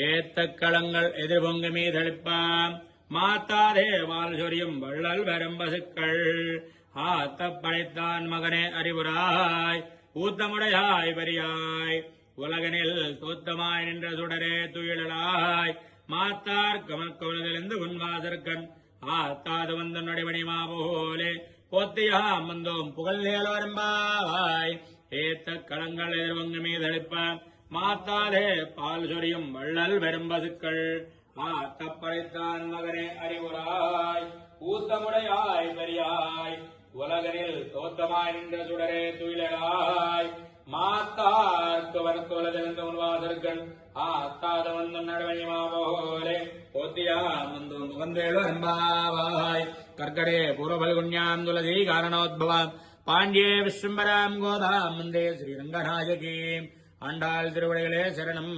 ஏத்தக்களங்கள் எதிர்பொங்கு மீதளிப்பாம் மாத்தாதே வால் சொரியும் வள்ளல் வரும் பசுக்கள் ஆத்தப் படைத்தான் மகனே அறிவுராய் ஊத்தமுடையாய் பெரியாய் உலகனில் தோத்தமாய் நின்ற சுடரே துயிலாய் மாத்தார் கமற்கொழுதெழுந்து உன்வாசற்கண் ஆத்தாது வந்த நொடிமணிமா போலே போத்தியா மந்தோம் புகழ்நேலோரம்பாவாய் ஏத்த களங்கள் எதிர்வங்கு மீதளிப்பாம் மாத்தாதே பால் சொரியும் வள்ளல் வெறும் பசுக்கள் ஆத்தப்படைத்தான் மகனே அறிவுராய் ஊத்தமுடையாய் பெரியாய் உலகனில் தோத்தமாய் நின்ற சுடரே துயிலாய் மாத்தார்க்கு வரத்தோலதெழுந்த உன்வாசற்கண் ஆத்தாத வந்து நடுவணிமா போலே போத்தியா மந்து முகந்தேளு அன்பாவாய் கர்க்கடே பூர்வபல்குண்யாம் துளசி காரணோத்பவாம் பாண்டியே விஸ்வம்பராம் கோதாம் மந்தே ஸ்ரீரங்கநாயகீம் ஆண்டாள் திருவிடைகளே சரணம்.